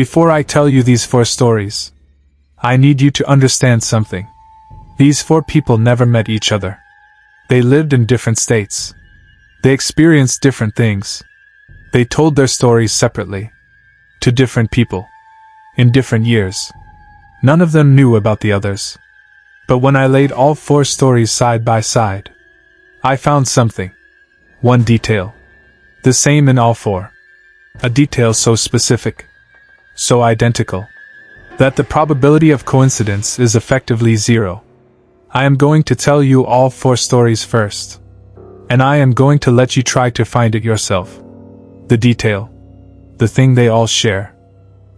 Before I tell you these 4 stories, I need you to understand something. These 4 people never met each other. They lived in different states. They experienced different things. They told their stories separately, to different people, in different years. None of them knew about the others. But when I laid all 4 stories side by side, I found something. One detail. The same in all 4. A detail so specific, so identical, that the probability of coincidence is effectively 0. I am going to tell you all 4 stories first, and I am going to let you try to find it yourself. The detail. The thing they all share.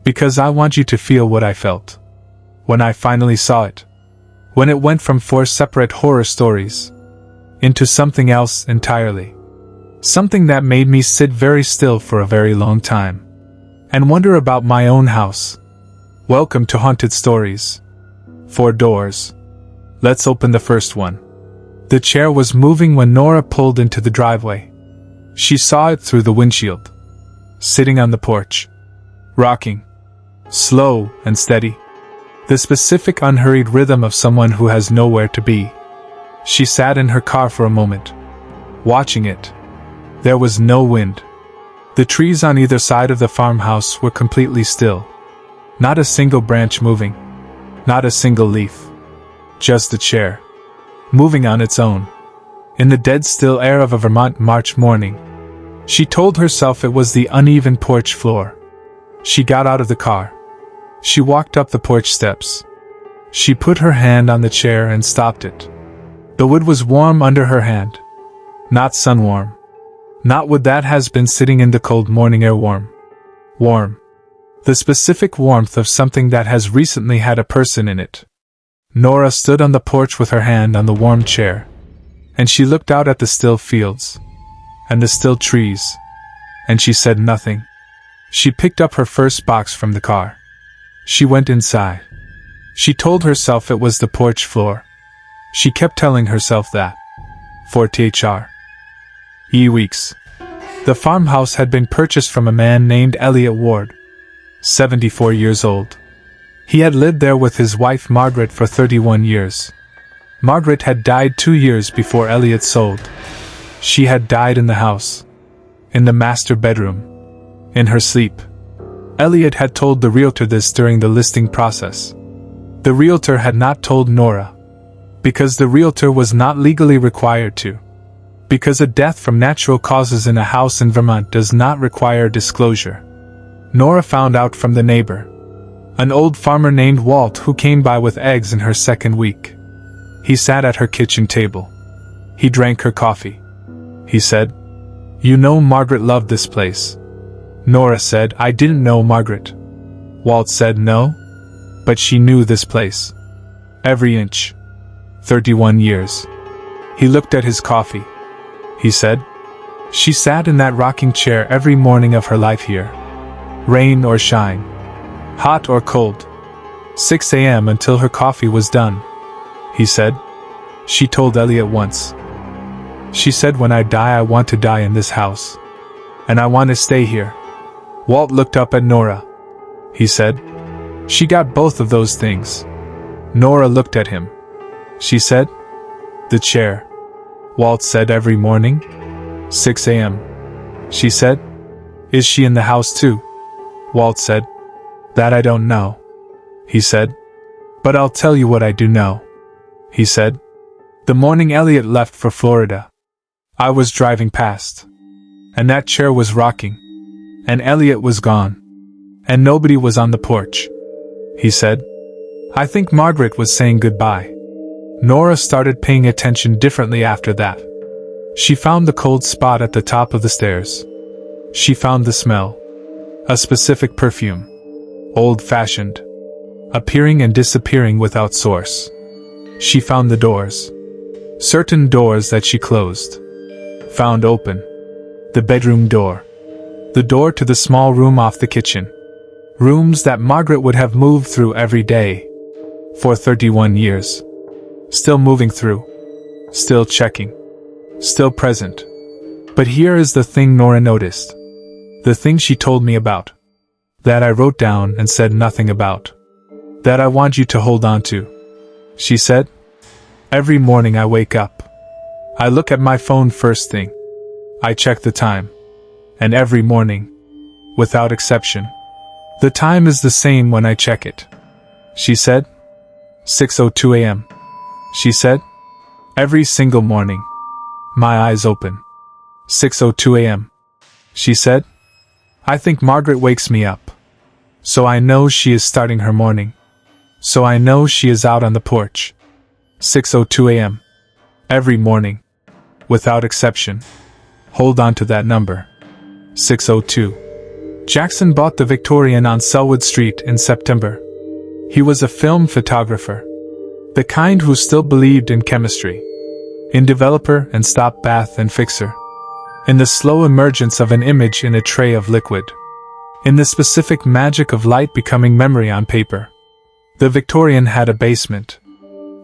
Because I want you to feel what I felt when I finally saw it. When it went from 4 separate horror stories into something else entirely. Something that made me sit very still for a very long time and wonder about my own house. Welcome to Haunted Stories. 4 doors. Let's open the first one. The chair was moving when Nora pulled into the driveway. She saw it through the windshield. Sitting on the porch. Rocking. Slow and steady. The specific unhurried rhythm of someone who has nowhere to be. She sat in her car for a moment, watching it. There was no wind. The trees on either side of the farmhouse were completely still. Not a single branch moving. Not a single leaf. Just the chair, moving on its own, in the dead still air of a Vermont March morning. She told herself it was the uneven porch floor. She got out of the car. She walked up the porch steps. She put her hand on the chair and stopped it. The wood was warm under her hand. Not sun warm. Not wood that has been sitting in the cold morning air warm. Warm. The specific warmth of something that has recently had a person in it. Nora stood on the porch with her hand on the warm chair, and she looked out at the still fields, and the still trees, and she said nothing. She picked up her first box from the car. She went inside. She told herself it was the porch floor. She kept telling herself that. For THR. Weeks. The farmhouse had been purchased from a man named Elliot Ward, 74 years old. He had lived there with his wife Margaret for 31 years. Margaret had died 2 years before Elliot sold. She had died in the house. In the master bedroom. In her sleep. Elliot had told the realtor this during the listing process. The realtor had not told Nora. Because the realtor was not legally required to. Because a death from natural causes in a house in Vermont does not require disclosure. Nora found out from the neighbor. An old farmer named Walt who came by with eggs in her second week. He sat at her kitchen table. He drank her coffee. He said, "You know Margaret loved this place." Nora said, "I didn't know Margaret." Walt said, "No, but she knew this place. Every inch. 31 years. He looked at his coffee. He said, "She sat in that rocking chair every morning of her life here. Rain or shine. Hot or cold. 6 a.m. until her coffee was done." He said. She told Elliot once. She said, "When I die, I want to die in this house. And I want to stay here." Walt looked up at Nora. He said, "She got both of those things." Nora looked at him. She said, "The chair." Walt said, "Every morning? 6 a.m. She said, "Is she in the house too?" Walt said, "That I don't know." He said, "But I'll tell you what I do know." He said, "The morning Elliot left for Florida, I was driving past. And that chair was rocking. And Elliot was gone. And nobody was on the porch." He said, "I think Margaret was saying goodbye." Nora started paying attention differently after that. She found the cold spot at the top of the stairs. She found the smell. A specific perfume. Old-fashioned. Appearing and disappearing without source. She found the doors. Certain doors that she closed. Found open. The bedroom door. The door to the small room off the kitchen. Rooms that Margaret would have moved through every day. For 31 years. Still moving through. Still checking. Still present. But here is the thing Nora noticed. The thing she told me about. That I wrote down and said nothing about. That I want you to hold on to. She said. Every morning I wake up. I look at my phone first thing. I check the time. And every morning, without exception, the time is the same when I check it. She said. 6:02 a.m. She said. Every single morning. My eyes open. 6:02 a.m. She said. I think Margaret wakes me up. So I know she is starting her morning. So I know she is out on the porch. 6:02 a.m. Every morning. Without exception. Hold on to that number. 6:02. Jackson bought the Victorian on Selwood Street in September. He was a film photographer. The kind who still believed in chemistry. In developer and stop bath and fixer. In the slow emergence of an image in a tray of liquid. In the specific magic of light becoming memory on paper. The Victorian had a basement.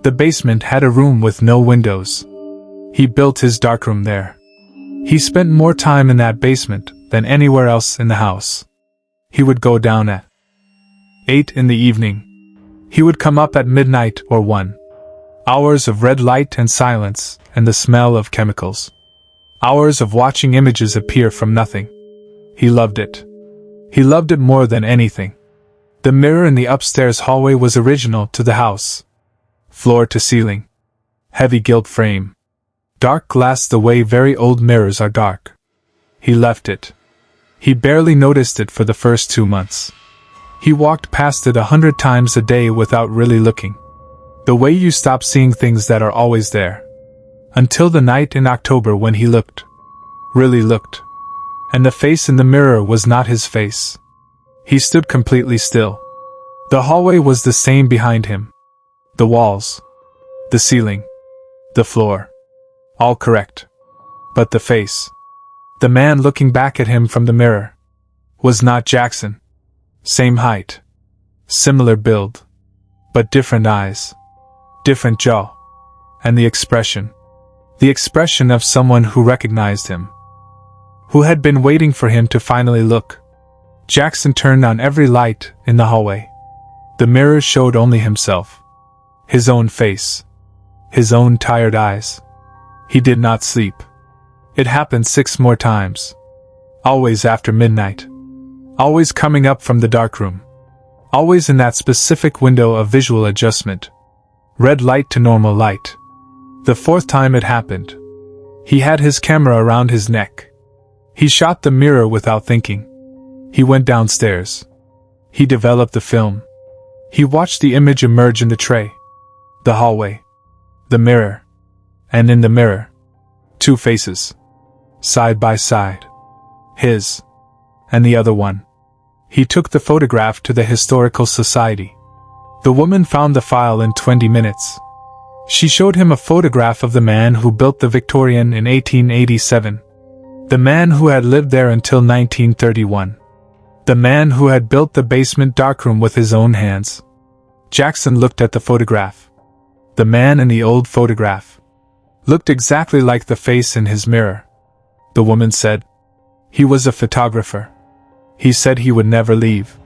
The basement had a room with no windows. He built his darkroom there. He spent more time in that basement than anywhere else in the house. He would go down at 8 in the evening. He would come up at midnight or 1. Hours of red light and silence and the smell of chemicals. Hours of watching images appear from nothing. He loved it. He loved it more than anything. The mirror in the upstairs hallway was original to the house. Floor to ceiling. Heavy gilt frame. Dark glass the way very old mirrors are dark. He left it. He barely noticed it for the first 2 months. He walked past it 100 times a day without really looking. The way you stop seeing things that are always there. Until the night in October when he looked. Really looked. And the face in the mirror was not his face. He stood completely still. The hallway was the same behind him. The walls. The ceiling. The floor. All correct. But the face. The man looking back at him from the mirror. Was not Jackson. Same height. Similar build. But different eyes. Different jaw. And the expression. The expression of someone who recognized him. Who had been waiting for him to finally look. Jackson turned on every light in the hallway. The mirror showed only himself. His own face. His own tired eyes. He did not sleep. It happened 6 more times. Always after midnight. Always coming up from the darkroom. Always in that specific window of visual adjustment. Red light to normal light. The 4th time it happened. He had his camera around his neck. He shot the mirror without thinking. He went downstairs. He developed the film. He watched the image emerge in the tray. The hallway. The mirror. And in the mirror. 2 faces. Side by side. His. And the other one. He took the photograph to the Historical Society. The woman found the file in 20 minutes. She showed him a photograph of the man who built the Victorian in 1887. The man who had lived there until 1931. The man who had built the basement darkroom with his own hands. Jackson looked at the photograph. The man in the old photograph looked exactly like the face in his mirror. The woman said. He was a photographer. He said he would never leave.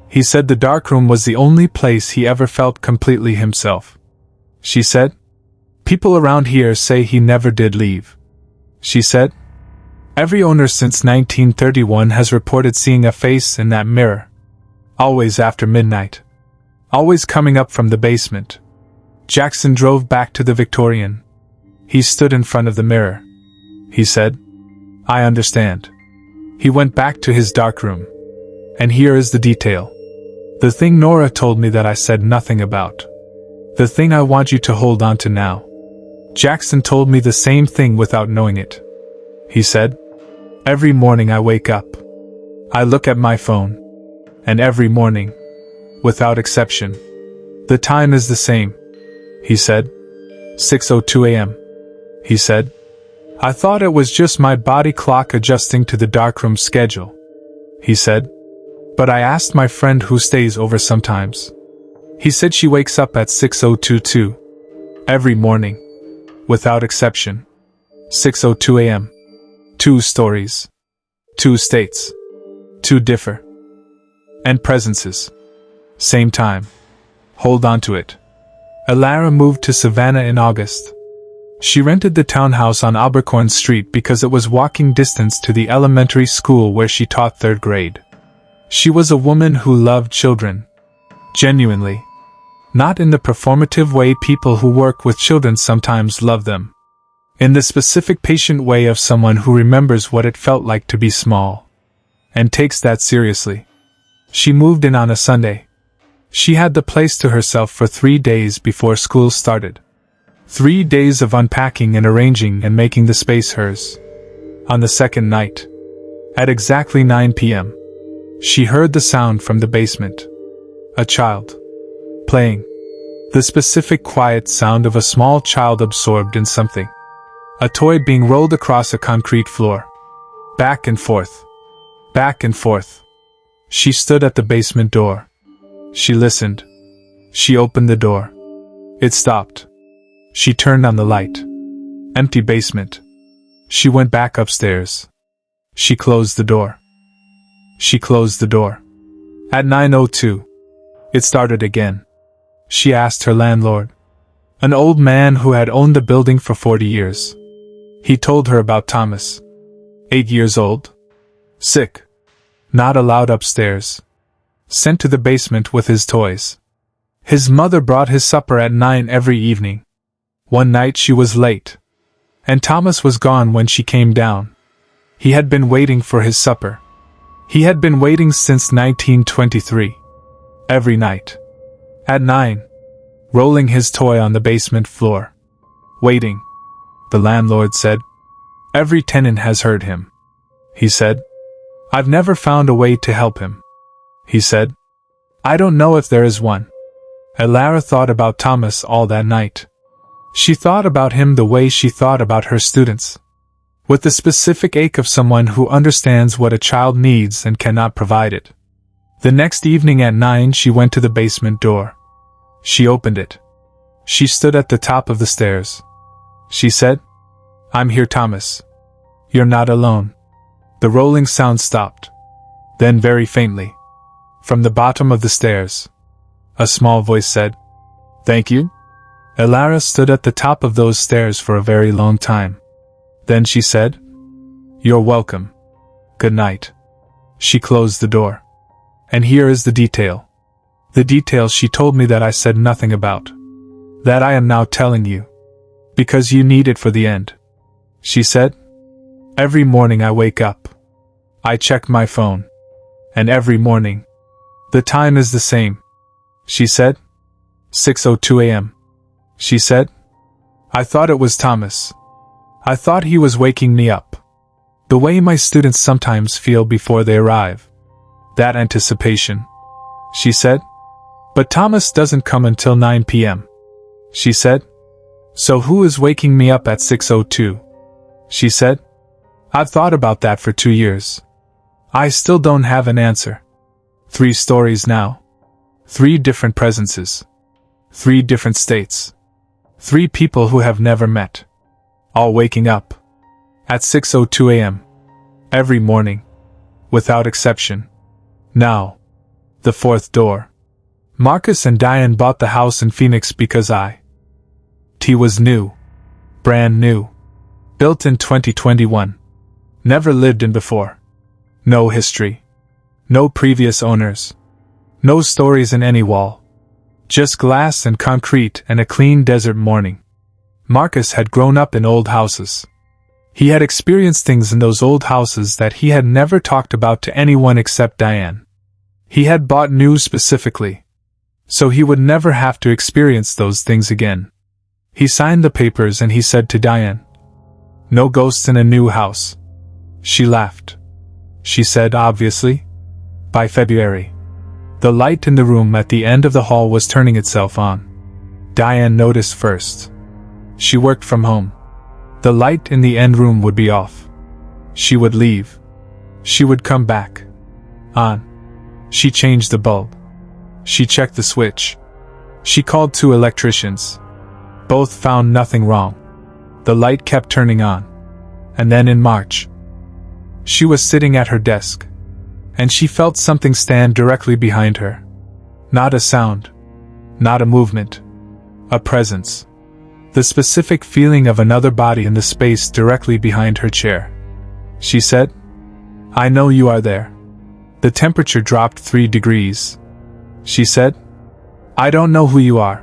He said the darkroom was the only place he ever felt completely himself. She said. People around here say he never did leave. She said. Every owner since 1931 has reported seeing a face in that mirror. Always after midnight. Always coming up from the basement. Jackson drove back to the Victorian. He stood in front of the mirror. He said, I understand. He went back to his darkroom. And here is the detail. The thing Nora told me that I said nothing about. The thing I want you to hold on to now. Jackson told me the same thing without knowing it. He said, every morning I wake up. I look at my phone. And every morning, without exception, the time is the same. He said, 6:02 a.m. He said, I thought it was just my body clock adjusting to the darkroom schedule. He said, but I asked my friend who stays over sometimes. He said she wakes up at 6:02 every morning, without exception. 6:02 a.m. 2 stories. 2 states. 2 differ. And presences. Same time. Hold on to it. Alara moved to Savannah in August. She rented the townhouse on Abercorn Street because it was walking distance to the elementary school where she taught 3rd grade. She was a woman who loved children. Genuinely. Not in the performative way people who work with children sometimes love them. In the specific patient way of someone who remembers what it felt like to be small. And takes that seriously. She moved in on a Sunday. She had the place to herself for 3 days before school started. 3 days of unpacking and arranging and making the space hers. On the second night, at exactly 9 p.m., she heard the sound from the basement. A child. Playing. The specific quiet sound of a small child absorbed in something. A toy being rolled across a concrete floor. Back and forth. Back and forth. She stood at the basement door. She listened. She opened the door. It stopped. She turned on the light. Empty basement. She went back upstairs. She closed the door. She closed the door. At 9:02, it started again. She asked her landlord, an old man who had owned the building for 40 years. He told her about Thomas. 8 years old. Sick. Not allowed upstairs. Sent to the basement with his toys. His mother brought his supper at 9 every evening. One night she was late. And Thomas was gone when she came down. He had been waiting for his supper. He had been waiting since 1923. Every night. At 9. Rolling his toy on the basement floor. Waiting. The landlord said. Every tenant has heard him. He said. I've never found a way to help him. He said. I don't know if there is one. Alara thought about Thomas all that night. She thought about him the way she thought about her students. With the specific ache of someone who understands what a child needs and cannot provide it. The next evening at 9 she went to the basement door. She opened it. She stood at the top of the stairs. She said, I'm here, Thomas. You're not alone. The rolling sound stopped. Then very faintly, from the bottom of the stairs, a small voice said, Thank you. Alara stood at the top of those stairs for a very long time. Then she said, You're welcome. Good night. She closed the door. And here is the detail. The detail she told me that I said nothing about. That I am now telling you. Because you need it for the end. She said, Every morning I wake up. I check my phone. And every morning, the time is the same. She said, 6:02 a.m. She said, I thought it was Thomas. I thought he was waking me up. The way my students sometimes feel before they arrive. That anticipation. She said, But Thomas doesn't come until 9 p.m. She said, So who is waking me up at 6:02? She said, I've thought about that for 2 years. I still don't have an answer. 3 stories now. 3 different presences. 3 different states. 3 people who have never met. All waking up. At 6:02 a.m. Every morning. Without exception. Now. The 4th door. Marcus and Diane bought the house in Phoenix because T was new. Brand new. Built in 2021. Never lived in before. No history. No previous owners. No stories in any wall. Just glass and concrete and a clean desert morning. Marcus had grown up in old houses. He had experienced things in those old houses that he had never talked about to anyone except Diane. He had bought new specifically. So he would never have to experience those things again. He signed the papers and he said to Diane, No ghosts in a new house. She laughed. She said, obviously. By February, the light in the room at the end of the hall was turning itself on. Diane noticed first. She worked from home. The light in the end room would be off. She would leave. She would come back. On. She changed the bulb. She checked the switch. She called 2 electricians. Both found nothing wrong. The light kept turning on. And then in March, she was sitting at her desk. and she felt something stand directly behind her. Not a sound. Not a movement. A presence. The specific feeling of another body in the space directly behind her chair. She said, "I know you are there." The temperature dropped 3 degrees. She said, "I don't know who you are,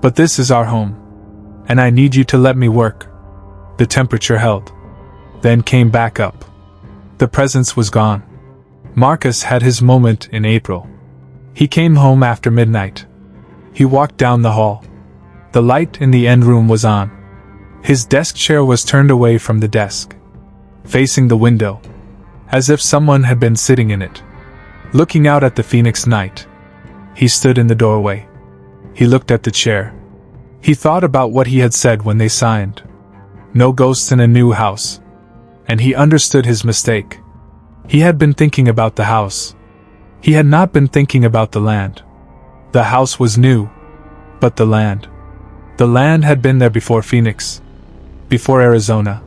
but this is our home, and I need you to let me work." The temperature held, then came back up. The presence was gone. Marcus had his moment in April. He came home after midnight. He walked down the hall. The light in the end room was on. His desk chair was turned away from the desk, facing the window, as if someone had been sitting in it, looking out at the Phoenix night. He stood in the doorway. He looked at the chair. He thought about what he had said when they signed. No ghosts in a new house. And he understood his mistake. He had been thinking about the house. He had not been thinking about the land. The house was new, but the land. The land had been there before Phoenix, before Arizona,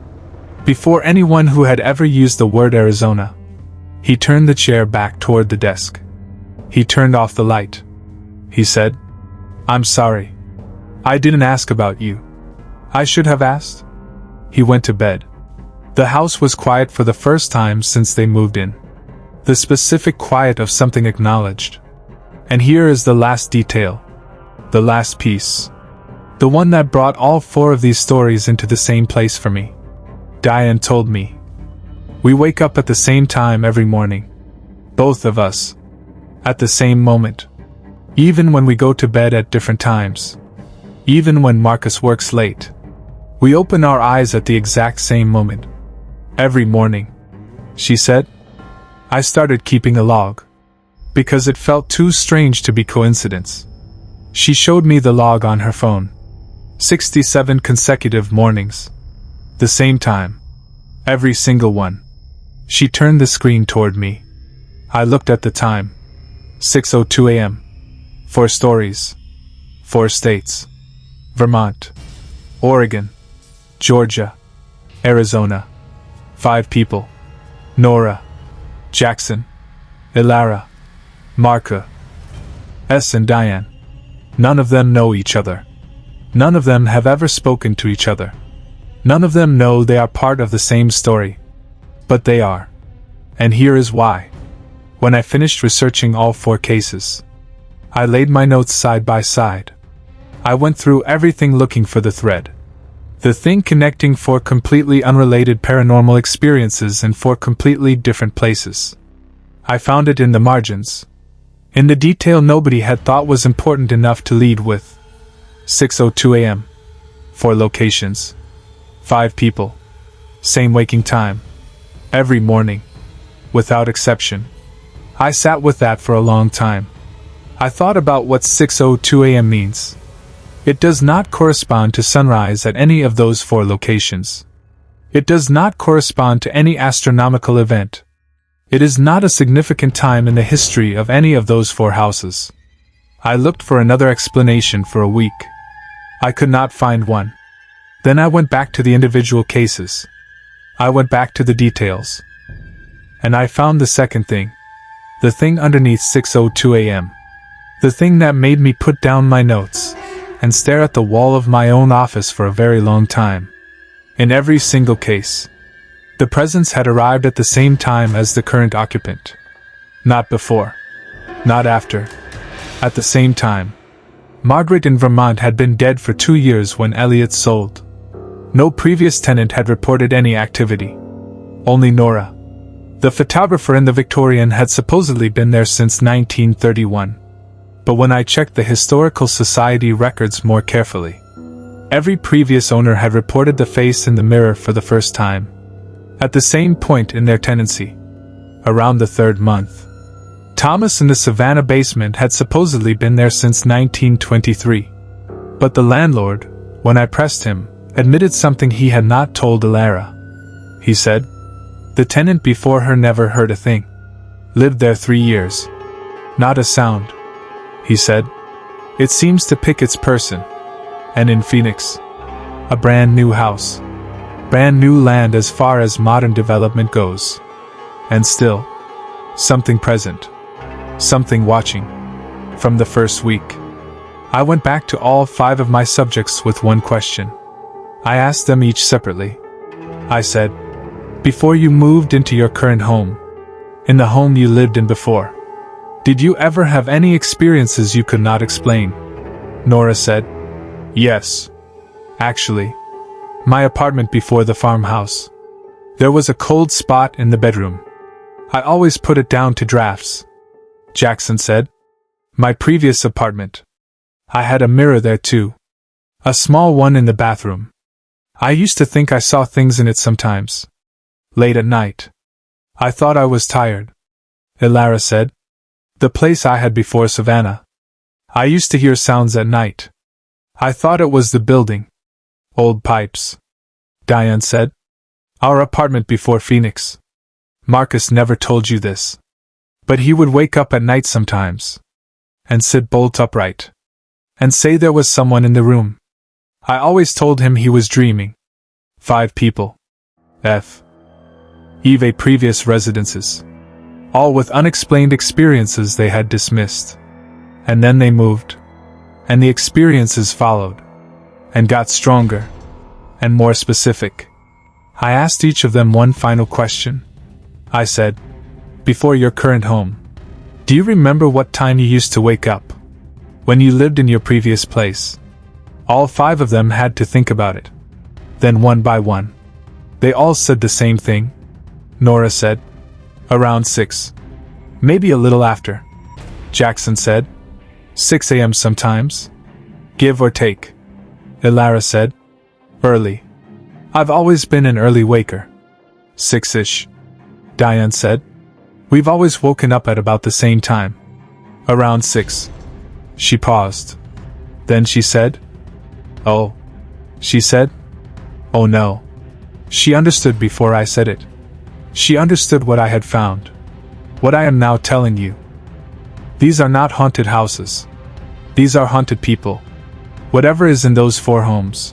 before anyone who had ever used the word Arizona. He turned the chair back toward the desk. He turned off the light. He said, "I'm sorry. I didn't ask about you. I should have asked." He went to bed. The house was quiet for the first time since they moved in. The specific quiet of something acknowledged. And here is the last detail. The last piece. The one that brought all 4 of these stories into the same place for me. Diane told me. We wake up at the same time every morning. Both of us. At the same moment. Even when we go to bed at different times. Even when Marcus works late. We open our eyes at the exact same moment. Every morning. She said. I started keeping a log. Because it felt too strange to be coincidence. She showed me the log on her phone. 67 consecutive mornings. The same time. Every single one. She turned the screen toward me. I looked at the time. 6:02 a.m. 4 stories. 4 states. Vermont. Oregon. Georgia. Arizona. 5 people. Nora. Jackson. Ilara. Marka. S. and Diane. None of them know each other. None of them have ever spoken to each other. None of them know they are part of the same story. But they are. And here is why. When I finished researching all 4 cases, I laid my notes side by side. I went through everything looking for the thread. The thing connecting 4 completely unrelated paranormal experiences in 4 completely different places. I found it in the margins. In the detail nobody had thought was important enough to lead with. 6:02 a.m. 4 locations. 5 people. Same waking time. Every morning. Without exception. I sat with that for a long time. I thought about what 6:02 a.m. means. It does not correspond to sunrise at any of those 4 locations. It does not correspond to any astronomical event. It is not a significant time in the history of any of those 4 houses. I looked for another explanation for a week. I could not find one. Then I went back to the individual cases. I went back to the details. And I found the second thing. The thing underneath 6:02 a.m. The thing that made me put down my notes and stare at the wall of my own office for a very long time. In every single case, the presence had arrived at the same time as the current occupant. Not before. Not after. At the same time. Margaret in Vermont had been dead for 2 years when Elliot sold. No previous tenant had reported any activity. Only Nora. The photographer in the Victorian had supposedly been there since 1931. But when I checked the Historical Society records more carefully, every previous owner had reported the face in the mirror for the first time. At the same point in their tenancy. Around the 3rd month. Thomas in the Savannah basement had supposedly been there since 1923. But the landlord, when I pressed him, admitted something he had not told Ilara. He said, the tenant before her never heard a thing. Lived there 3 years. Not a sound. He said, it seems to pick its person. And in Phoenix. A brand new house. Brand new land as far as modern development goes. And still. Something present. Something watching. From the first week, I went back to all 5 of my subjects with one question. I asked them each separately. I said, before you moved into your current home, in the home you lived in before, did you ever have any experiences you could not explain? Nora said, yes. Actually, my apartment before the farmhouse. There was a cold spot in the bedroom. I always put it down to drafts. Jackson said, my previous apartment. I had a mirror there too. A small one in the bathroom. I used to think I saw things in it sometimes. Late at night. I thought I was tired. Ilara said. The place I had before Savannah. I used to hear sounds at night. I thought it was the building. Old pipes. Diane said. Our apartment before Phoenix. Marcus never told you this. But he would wake up at night sometimes. And sit bolt upright. And say there was someone in the room. I always told him he was dreaming. 5 people. Eve previous residences. All with unexplained experiences they had dismissed. And then they moved. And the experiences followed. And got stronger. And more specific. I asked each of them one final question. I said, before your current home, do you remember what time you used to wake up? When you lived in your previous place? All 5 of them had to think about it. Then one by one, they all said the same thing. Nora said, around 6. Maybe a little after. Jackson said, 6 a.m. sometimes. Give or take. Ilara said, early. I've always been an early waker. 6-ish. Diane said, we've always woken up at about the same time. Around 6. She paused. Then she said, oh. She said, oh no. She understood before I said it. She understood what I had found. What I am now telling you. These are not haunted houses. These are haunted people. Whatever is in those 4 homes.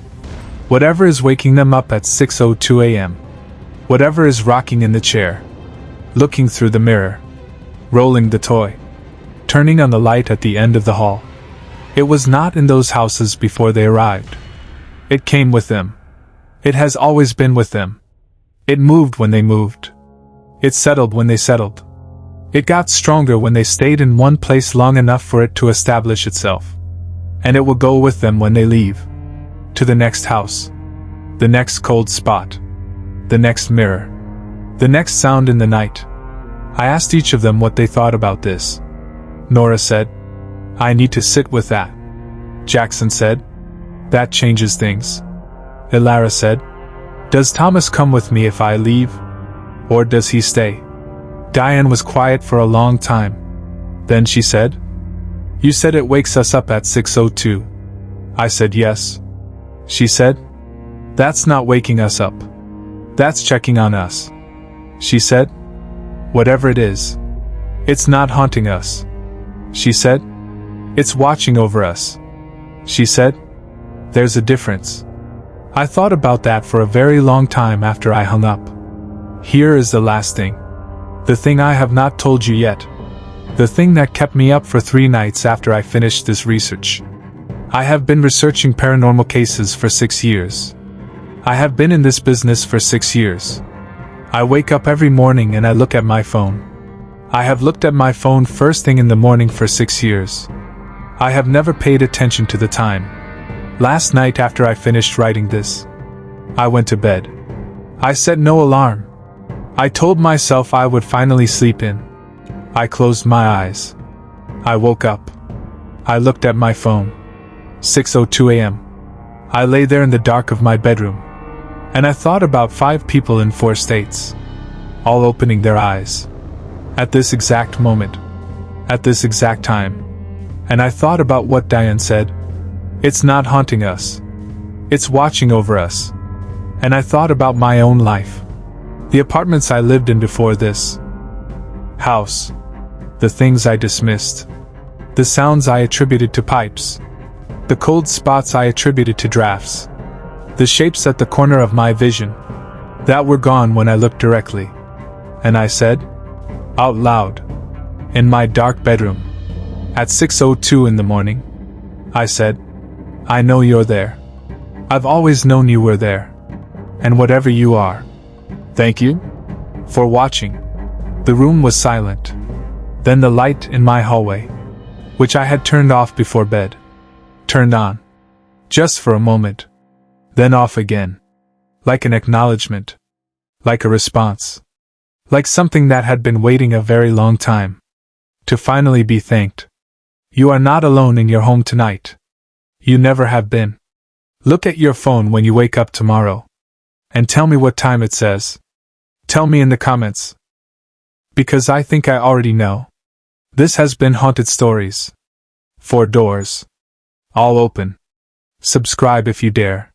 Whatever is waking them up at 6:02 a.m. Whatever is rocking in the chair. Looking through the mirror. Rolling the toy. Turning on the light at the end of the hall. It was not in those houses before they arrived. It came with them. It has always been with them. It moved when they moved. It settled when they settled. It got stronger when they stayed in one place long enough for it to establish itself. And it will go with them when they leave. To the next house. The next cold spot. The next mirror. The next sound in the night. I asked each of them what they thought about this. Nora said, I need to sit with that. Jackson said, that changes things. Ilara said, does Thomas come with me if I leave? Or does he stay? Diane was quiet for a long time. Then she said, you said it wakes us up at 6:02. I said yes. She said, that's not waking us up. That's checking on us. She said, whatever it is, it's not haunting us. She said, it's watching over us. She said, there's a difference. I thought about that for a very long time after I hung up. Here is the last thing. The thing I have not told you yet. The thing that kept me up for 3 nights after I finished this research. I have been researching paranormal cases for 6 years. I have been in this business for 6 years. I wake up every morning and I look at my phone. I have looked at my phone first thing in the morning for 6 years. I have never paid attention to the time. Last night after I finished writing this, I went to bed. I set no alarm. I told myself I would finally sleep in. I closed my eyes. I woke up. I looked at my phone. 6:02 a.m. I lay there in the dark of my bedroom. And I thought about 5 people in 4 states. All opening their eyes. At this exact moment. At this exact time. And I thought about what Diane said. It's not haunting us. It's watching over us. And I thought about my own life. The apartments I lived in before this house. The things I dismissed. The sounds I attributed to pipes. The cold spots I attributed to drafts. The shapes at the corner of my vision that were gone when I looked directly. And I said, Out loud. In my dark bedroom. At 6:02 in the morning. I said, I know you're there. I've always known you were there. And whatever you are. Thank you for watching. The room was silent. Then the light in my hallway, which I had turned off before bed, turned on. Just for a moment. Then off again. Like an acknowledgement. Like a response. Like something that had been waiting a very long time. To finally be thanked. You are not alone in your home tonight. You never have been. Look at your phone when you wake up tomorrow. And tell me what time it says. Tell me in the comments. Because I think I already know. This has been Haunted Stories. 4 doors. All open. Subscribe if you dare.